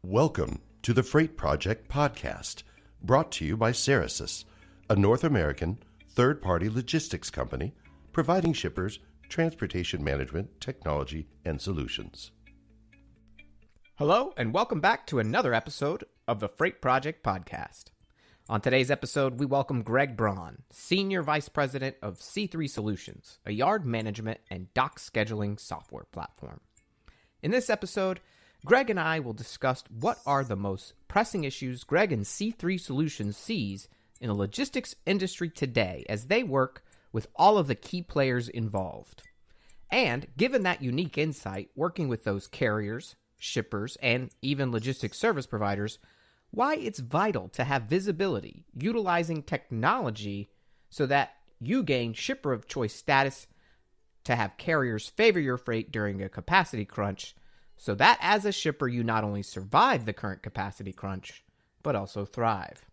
Welcome to the Freight Project podcast, brought to you by Cerasis, a North American third-party logistics company providing shippers transportation management, technology, and solutions. Hello, and welcome back to another episode of the Freight Project podcast. On today's episode, we welcome Greg Braun, Senior Vice President of C3 Solutions, a yard management and dock scheduling software platform. In this episode, Greg and I will discuss what are the most pressing issues Greg and C3 Solutions sees in the logistics industry today as they work with all of the key players involved. And given that unique insight, working with those carriers, shippers, and even logistics service providers, why it's vital to have visibility utilizing technology so that you gain shipper of choice status, to have carriers favor your freight during a capacity crunch, so that as a shipper, you not only survive the current capacity crunch, but also thrive.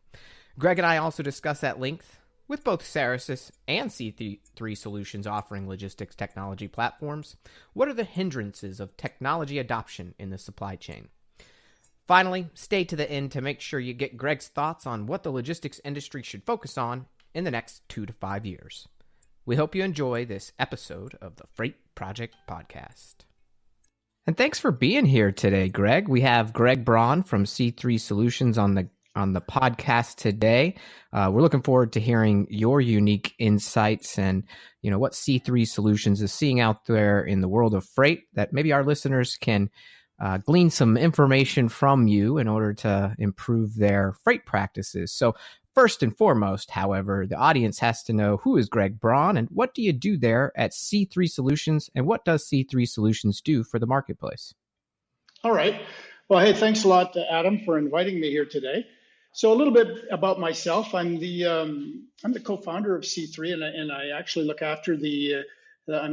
Greg and I also discuss at length, with both Cerasis and C3 Solutions offering logistics technology platforms, what are the hindrances of technology adoption in the supply chain? Finally, stay to the end to make sure you get Greg's thoughts on what the logistics industry should focus on in the next 2 to 5 years. We hope you enjoy this episode of the Freight Project podcast. And thanks for being here today, Greg. We have Greg Braun from C3 Solutions on the podcast today. We're looking forward to hearing your unique insights and, what C3 Solutions is seeing out there in the world of freight that maybe our listeners can glean some information from you in order to improve their freight practices. So first and foremost, however, the audience has to know, who is Greg Braun and what do you do there at C3 Solutions, and what does C3 Solutions do for the marketplace? All right. Well, hey, thanks a lot, Adam, for inviting me here today. So a little bit about myself. I'm the co-founder of C3, and I actually look after I'm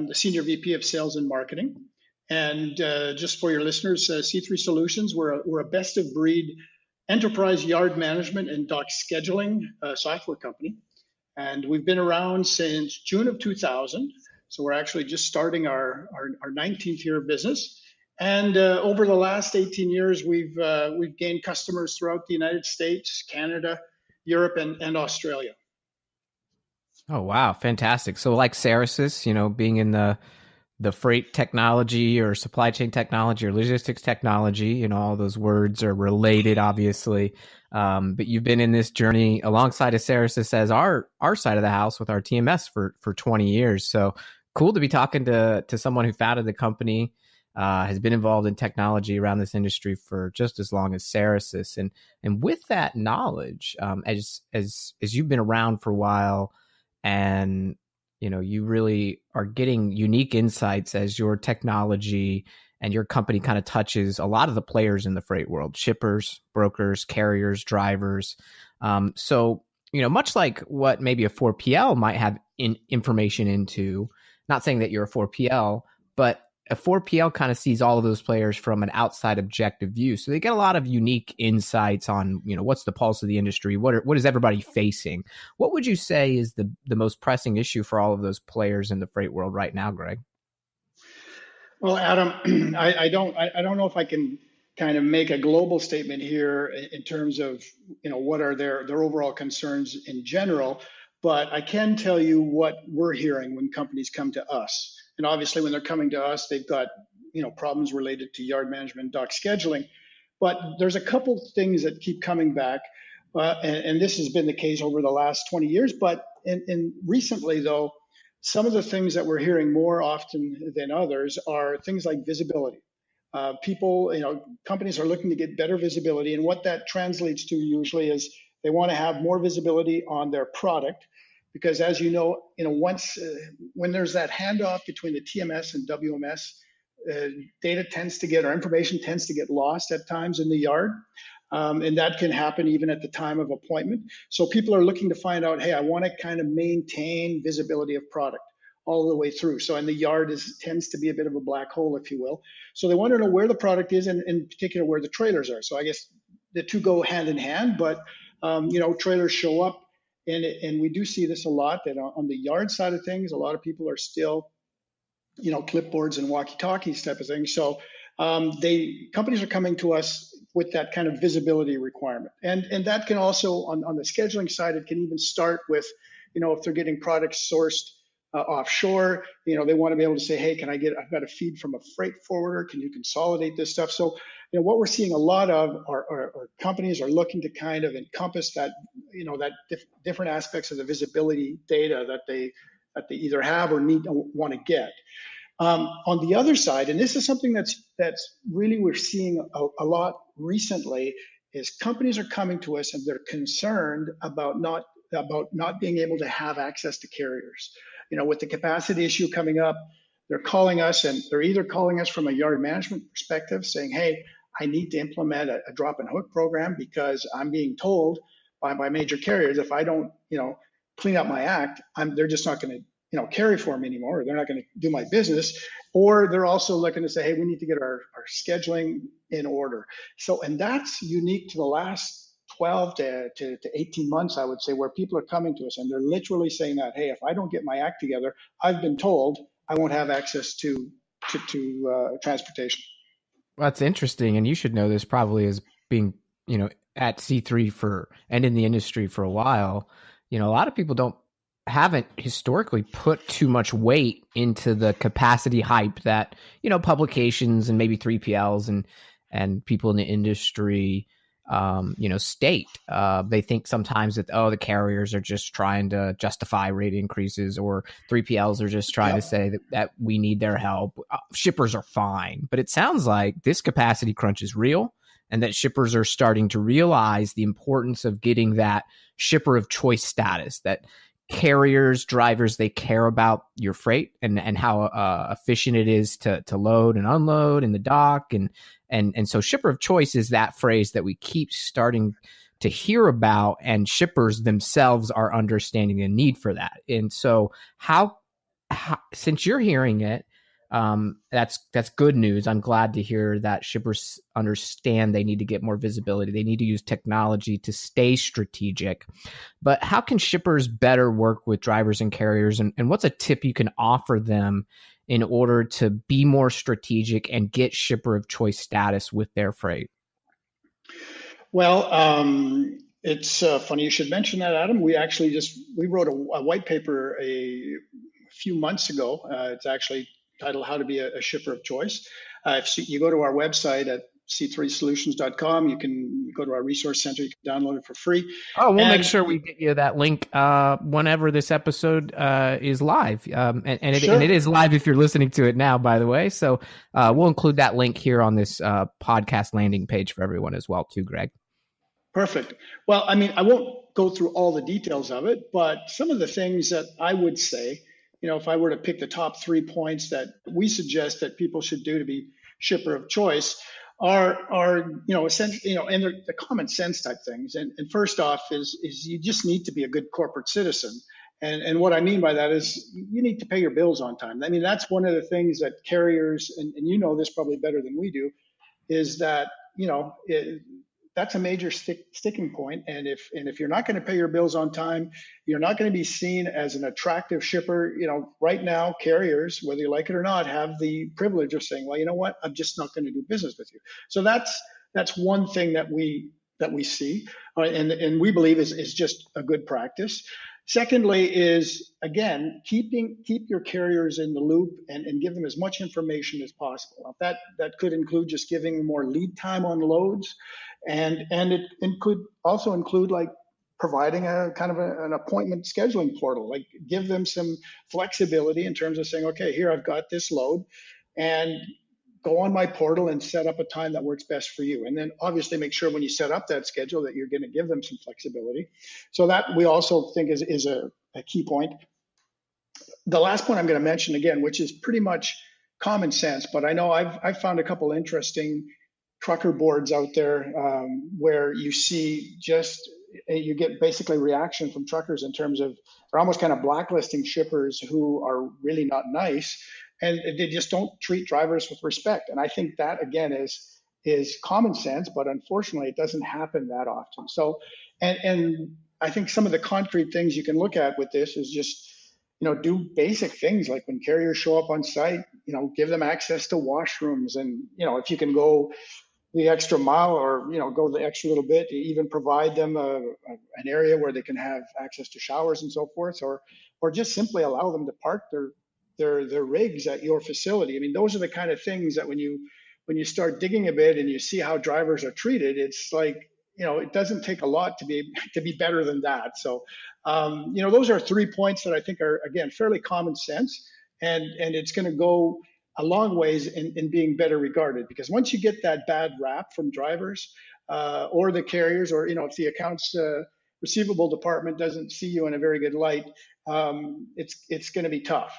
the Senior VP of Sales and Marketing. And just for your listeners, C3 Solutions, we're a best-of-breed enterprise yard management and dock scheduling software company. And we've been around since June of 2000. So we're actually just starting our 19th year of business. And over the last 18 years, we've gained customers throughout the United States, Canada, Europe, and Australia. Oh, wow. Fantastic. So like Cerasis, being in the freight technology or supply chain technology or logistics technology, all those words are related, obviously. But you've been in this journey alongside of Cerasis as our side of the house with our TMS for 20 years. So cool to be talking to someone who founded the company, has been involved in technology around this industry for just as long as Cerasis. And with that knowledge, as you've been around for a while, and you really are getting unique insights as your technology and your company kind of touches a lot of the players in the freight world: shippers, brokers, carriers, drivers. So, much like what maybe a 4PL might have information into, not saying that you're a 4PL, but a 4PL kind of sees all of those players from an outside objective view. So they get a lot of unique insights on, what's the pulse of the industry? What is everybody facing? What would you say is the most pressing issue for all of those players in the freight world right now, Greg? Well, Adam, I don't know if I can kind of make a global statement here in terms of, what are their overall concerns in general, but I can tell you what we're hearing when companies come to us. And obviously, when they're coming to us, they've got problems related to yard management and dock scheduling. But there's a couple things that keep coming back, and this has been the case over the last 20 years. But in recently, though, some of the things that we're hearing more often than others are things like visibility. Companies are looking to get better visibility, and what that translates to usually is they want to have more visibility on their product. Because as once when there's that handoff between the TMS and WMS, information tends to get lost at times in the yard. And that can happen even at the time of appointment. So people are looking to find out, hey, I want to kind of maintain visibility of product all the way through. So, and the yard tends to be a bit of a black hole, if you will. So they want to know where the product is, and in particular where the trailers are. So I guess the two go hand in hand, but trailers show up. And we do see this a lot, that on the yard side of things, a lot of people are still, clipboards and walkie-talkies type of thing. So companies are coming to us with that kind of visibility requirement. And that can also, on the scheduling side, it can even start with, if they're getting products sourced offshore, they want to be able to say, hey, I've got a feed from a freight forwarder. Can you consolidate this stuff? So, what we're seeing a lot of are companies are looking to kind of encompass that, different aspects of the visibility data that they either have or want to get. On the other side, and this is something that's really we're seeing a lot recently, is companies are coming to us and they're concerned about not being able to have access to carriers. With the capacity issue coming up, they're calling us, and they're either calling us from a yard management perspective saying, hey, I need to implement a drop and hook program because I'm being told by major carriers, if I don't, clean up my act, they're just not going to, carry for me anymore, or they're not going to do my business. Or they're also looking to say, hey, we need to get our scheduling in order. So, and that's unique to the last 12 to 18 months, I would say, where people are coming to us and they're literally saying that, hey, if I don't get my act together, I've been told I won't have access to transportation. Well, that's interesting. And you should know this probably as being, at C3 and in the industry for a while. A lot of people haven't historically put too much weight into the capacity hype that, publications and maybe 3PLs and people in the industry, state. They think sometimes that, the carriers are just trying to justify rate increases, or 3PLs are just trying to say that we need their help. Shippers are fine. But it sounds like this capacity crunch is real, and that shippers are starting to realize the importance of getting that shipper of choice status, that carriers, drivers, they care about your freight and how efficient it is to load and unload in the dock. And so shipper of choice is that phrase that we keep starting to hear about, and shippers themselves are understanding the need for that. And so how since you're hearing it, that's good news. I'm glad to hear that shippers understand they need to get more visibility. They need to use technology to stay strategic. But how can shippers better work with drivers and carriers? And what's a tip you can offer them in order to be more strategic and get shipper of choice status with their freight? Well, it's funny you should mention that, Adam. We actually we wrote a white paper a few months ago. It's actually titled How to Be a Shipper of Choice. If you go to our website at c3solutions.com, you can go to our resource center, you can download it for free. Oh, we'll make sure we get you that link whenever this episode is live. And it is live if you're listening to it now, by the way. So we'll include that link here on this podcast landing page for everyone as well too, Greg. Perfect. Well, I won't go through all the details of it, but some of the things that I would say, if I were to pick the top 3 points that we suggest that people should do to be shipper of choice are essentially, and they're the common sense type things. And first off is you just need to be a good corporate citizen. And what I mean by that is you need to pay your bills on time. That's one of the things that carriers, and this probably better than we do, is that, that's a major sticking point. And if you're not going to pay your bills on time, you're not going to be seen as an attractive shipper. Right now, carriers, whether you like it or not, have the privilege of saying, well, you know what, I'm just not going to do business with you. So that's one thing that we see, and we believe is just a good practice. Secondly is, again, keep your carriers in the loop and give them as much information as possible. That could include just giving them more lead time on loads, and it could also include like providing a kind of an appointment scheduling portal, like give them some flexibility in terms of saying, okay, here I've got this load, and go on my portal and set up a time that works best for you. And then obviously make sure when you set up that schedule that you're going to give them some flexibility. So that we also think is a key point. The last point I'm going to mention again, which is pretty much common sense, but I know I've found a couple interesting trucker boards out there where you see you get basically reaction from truckers in terms of they're almost kind of blacklisting shippers who are really not nice, and they just don't treat drivers with respect. And I think that again is common sense, but unfortunately it doesn't happen that often. So, and I think some of the concrete things you can look at with this is just, do basic things like when carriers show up on site, give them access to washrooms, and, if you can go the extra mile, or go the extra little bit to even provide them an area where they can have access to showers and so forth, or just simply allow them to park their rigs at your facility. I mean, those are the kind of things that when you start digging a bit and you see how drivers are treated, it's like, it doesn't take a lot to be better than that. So those are 3 points that I think are, again, fairly common sense, and it's going to go a long ways in being better regarded, because once you get that bad rap from drivers or the carriers, or if the accounts receivable department doesn't see you in a very good light, it's going to be tough.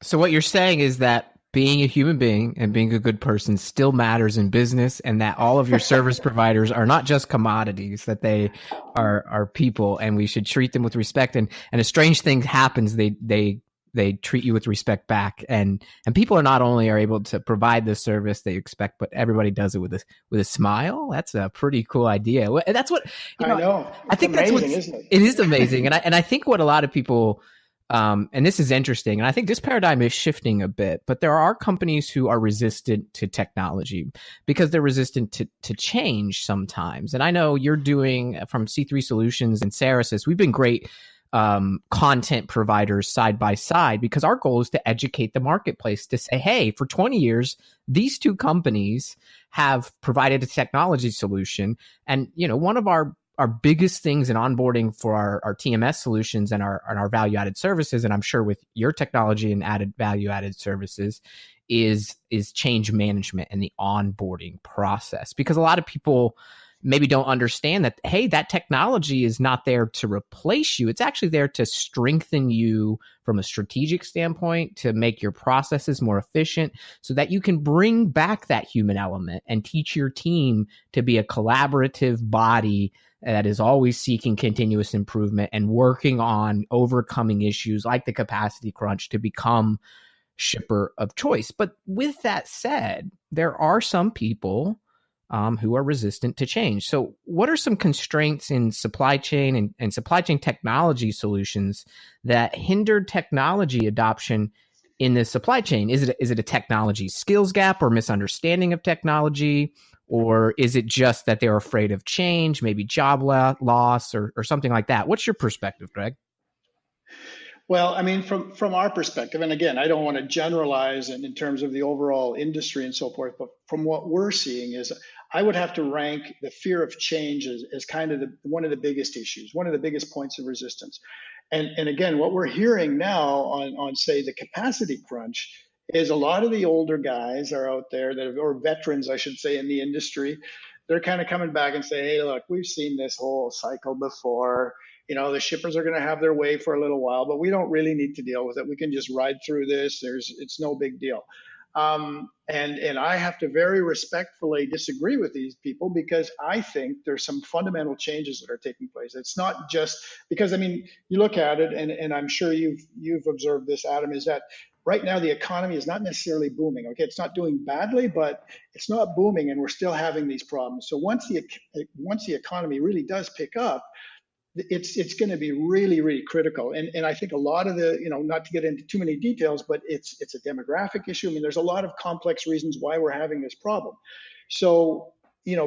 So what you're saying is that being a human being and being a good person still matters in business, and that all of your service providers are not just commodities, that they are people, and we should treat them with respect. And a strange thing happens, they treat you with respect back, and people are not only are able to provide the service they expect, but everybody does it with a smile. That's a pretty cool idea. That's what I know. I think that's amazing, isn't it? It is amazing, and I think what a lot of people. And this is interesting, and I think this paradigm is shifting a bit, but there are companies who are resistant to technology because they're resistant to change sometimes. And I know you're doing from C3 Solutions and Cerasis, we've been great content providers side by side, because our goal is to educate the marketplace to say, hey, for 20 years, these two companies have provided a technology solution. And, one of our biggest things in onboarding for our TMS solutions and our value-added services, and I'm sure with your technology and added value-added services, is change management and the onboarding process. Because a lot of people maybe don't understand that, hey, that technology is not there to replace you. It's actually there to strengthen you from a strategic standpoint, to make your processes more efficient, so that you can bring back that human element and teach your team to be a collaborative body that is always seeking continuous improvement and working on overcoming issues like the capacity crunch to become shipper of choice. But with that said, there are some people who are resistant to change. So what are some constraints in supply chain and supply chain technology solutions that hinder technology adoption in the supply chain? Is it a technology skills gap or misunderstanding of technology? Or is it just that they're afraid of change, maybe job loss or something like that? What's your perspective, Greg? Well, I mean, from our perspective, and again, I don't want to generalize in terms of the overall industry and so forth, but from what we're seeing is, I would have to rank the fear of change as kind of one of the biggest issues, one of the biggest points of resistance. And again, what we're hearing now on say the capacity crunch is a lot of the older guys are out there or veterans, I should say, in the industry. They're kind of coming back and say, hey, look, we've seen this whole cycle before. The shippers are going to have their way for a little while, but we don't really need to deal with it. We can just ride through this. It's no big deal. And I have to very respectfully disagree with these people, because I think there's some fundamental changes that are taking place. It's not just because, I mean, you look at it, and I'm sure you've observed this, Adam, is that right now the economy is not necessarily booming. Okay, it's not doing badly, but it's not booming, and we're still having these problems. So once the economy really does pick up, it's going to be really, really critical. And I think a lot of the, not to get into too many details, but it's a demographic issue. I mean, there's a lot of complex reasons why we're having this problem. So,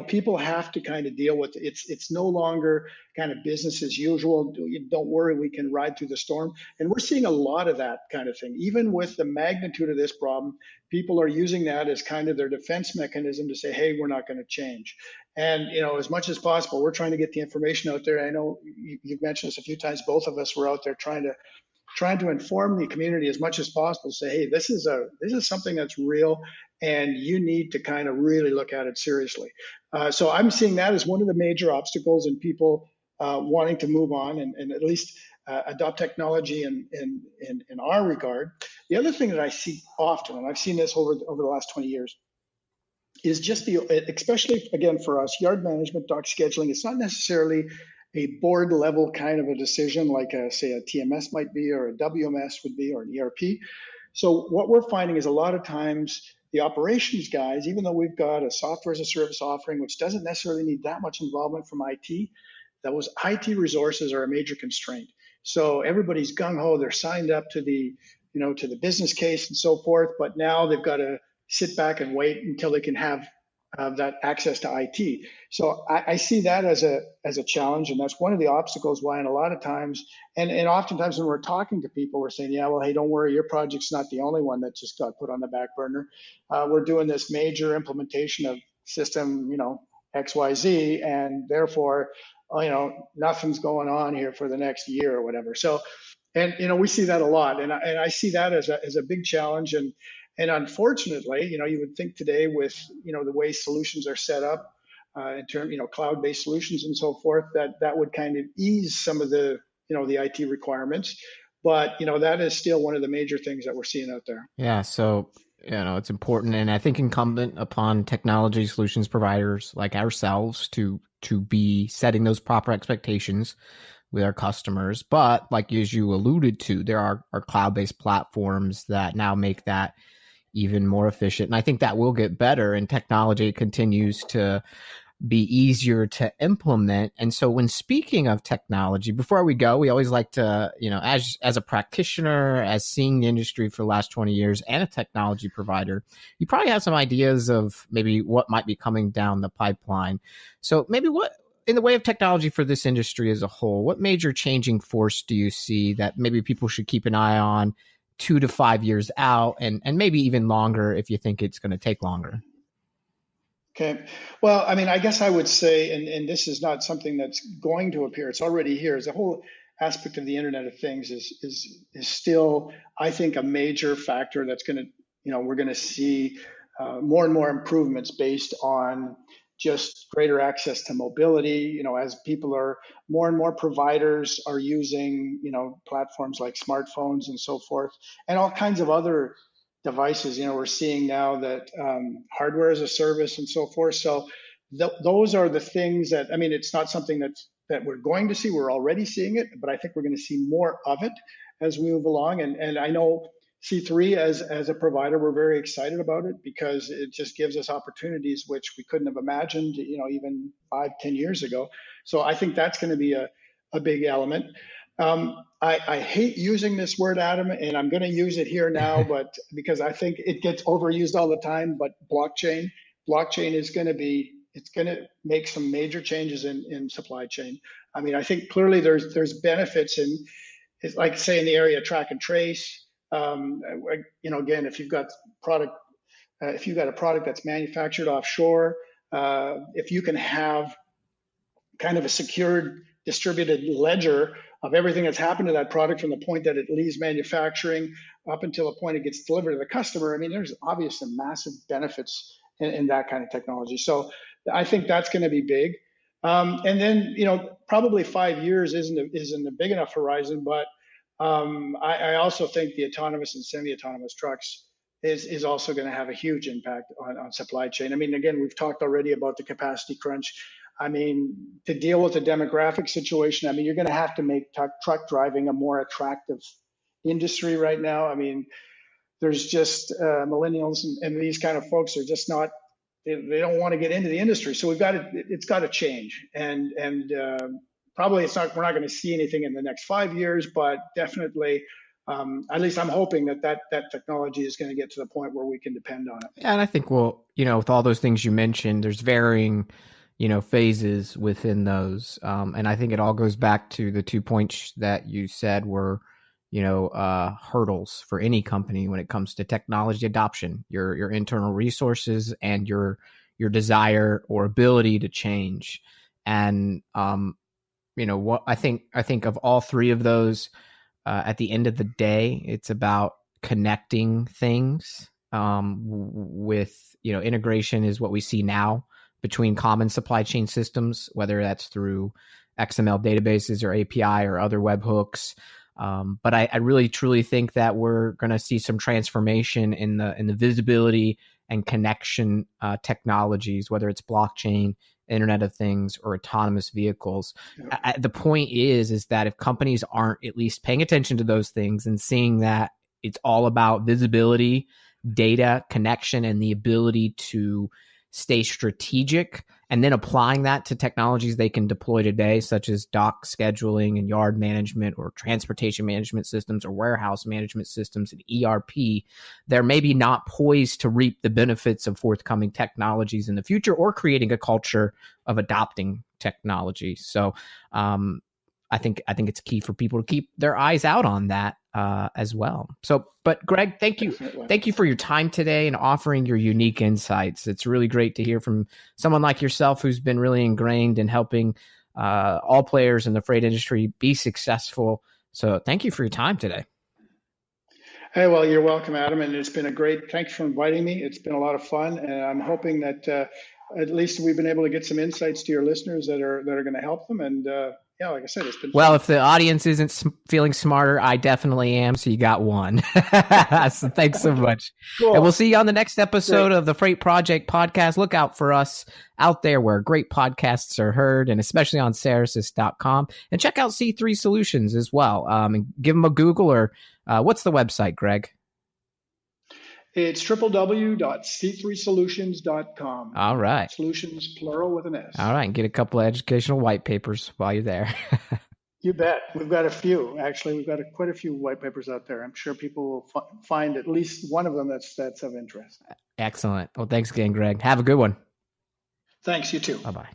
people have to kind of deal with it. It's no longer kind of business as usual. Don't worry, we can ride through the storm. And we're seeing a lot of that kind of thing. Even with the magnitude of this problem, people are using that as kind of their defense mechanism to say, hey, we're not going to change. And, as much as possible, we're trying to get the information out there. I know you've mentioned this a few times. Both of us were out there trying to inform the community as much as possible, say, hey, this is something that's real, and you need to kind of really look at it seriously. So I'm seeing that as one of the major obstacles in people wanting to move on and at least adopt technology in our regard. The other thing that I see often, and I've seen this over the last 20 years, is just especially again for us, yard management, dock scheduling. It's not necessarily a board level kind of a decision like say a TMS might be, or a WMS would be, or an ERP. So what we're finding is a lot of times the operations guys, even though we've got a software as a service offering, which doesn't necessarily need that much involvement from IT, those IT resources are a major constraint. So everybody's gung ho, they're signed up to the business case and so forth, but now they've got to sit back and wait until they can have that access to IT. So I see that as a challenge, and that's one of the obstacles why, in a lot of times, and oftentimes when we're talking to people, we're saying, yeah, well, hey, don't worry, your project's not the only one that just got put on the back burner. We're doing this major implementation of system, XYZ, and therefore, nothing's going on here for the next year or whatever. So, and we see that a lot, and I see that as a big challenge, and unfortunately, you would think today with, the way solutions are set up in terms, cloud-based solutions and so forth, that would kind of ease some of the, the IT requirements. But, that is still one of the major things that we're seeing out there. Yeah. So, it's important. And I think incumbent upon technology solutions providers like ourselves to be setting those proper expectations with our customers. But like as you alluded to, there are cloud-based platforms that now make that even more efficient. And I think that will get better, and technology continues to be easier to implement. And so when speaking of technology, before we go, we always like to, as a practitioner, as seeing the industry for the last 20 years and a technology provider, you probably have some ideas of maybe what might be coming down the pipeline. So maybe what, in the way of technology for this industry as a whole, what major changing force do you see that maybe people should keep an eye on 2 to 5 years out, and maybe even longer if you think it's going to take longer? Okay. Well, I guess I would say, and this is not something that's going to appear, it's already here, is the whole aspect of the Internet of Things is still, I think, a major factor that's going to, we're going to see more and more improvements based on just greater access to mobility, as more and more providers are using, platforms like smartphones and so forth, and all kinds of other devices. We're seeing now that hardware as a service and so forth. So those are the things that, it's not something that we're going to see. We're already seeing it, but I think we're going to see more of it as we move along. And I know C3 as a provider, we're very excited about it because it just gives us opportunities which we couldn't have imagined, even 5-10 years ago. So I think that's going to be a big element. I hate using this word, Adam, and I'm going to use it here now, but because I think it gets overused all the time. But blockchain is going to make some major changes in supply chain. I think clearly there's benefits in, like say in the area of track and trace. Again, if you've got a product that's manufactured offshore, if you can have kind of a secured distributed ledger of everything that's happened to that product from the point that it leaves manufacturing up until the point it gets delivered to the customer, there's obviously massive benefits in that kind of technology. So I think that's going to be big. And then, probably 5 years isn't a big enough horizon, but I also think the autonomous and semi-autonomous trucks is also going to have a huge impact on supply chain. Again, we've talked already about the capacity crunch. To deal with the demographic situation, you're going to have to make truck driving a more attractive industry right now. There's just millennials and these kind of folks are just not, they don't want to get into the industry. So it's got to change. And probably we're not going to see anything in the next 5 years, but definitely, at least I'm hoping that technology is going to get to the point where we can depend on it. Yeah, and I think, with all those things you mentioned, there's varying phases within those. And I think it all goes back to the 2 points that you said were, hurdles for any company when it comes to technology adoption, your internal resources and your desire or ability to change. And, what I think of all three of those, at the end of the day, it's about connecting things, with, integration is what we see now between common supply chain systems, whether that's through XML databases or API or other webhooks. But I really truly think that we're going to see some transformation in the visibility and connection technologies, whether it's blockchain, Internet of Things, or autonomous vehicles. Yeah. The point is that if companies aren't at least paying attention to those things and seeing that it's all about visibility, data, connection, and the ability to stay strategic, and then applying that to technologies they can deploy today, such as dock scheduling and yard management or transportation management systems or warehouse management systems and ERP, they're maybe not poised to reap the benefits of forthcoming technologies in the future or creating a culture of adopting technology. So I think it's key for people to keep their eyes out on that as well. So, but Greg, thank you. Definitely. Thank you for your time today and offering your unique insights. It's really great to hear from someone like yourself who's been really ingrained in helping all players in the freight industry be successful. So thank you for your time today. Hey, well, you're welcome, Adam, and it's been a great, thanks for inviting me. It's been a lot of fun, and I'm hoping that at least we've been able to get some insights to your listeners that are going to help them. And yeah, like I said, it's been well, fun. If the audience isn't feeling smarter, I definitely am. So you got one. So thanks so much. Cool. And we'll see you on the next episode of the Freight Project podcast. Look out for us out there where great podcasts are heard, and especially on Cerasis.com. And check out C3 Solutions as well. And give them a Google, or what's the website, Greg? It's www.c3solutions.com. All right. Solutions, plural with an S. All right. And get a couple of educational white papers while you're there. You bet. We've got a few. Actually, we've got quite a few white papers out there. I'm sure people will find at least one of them that's of interest. Excellent. Well, thanks again, Greg. Have a good one. Thanks. You too. Bye-bye.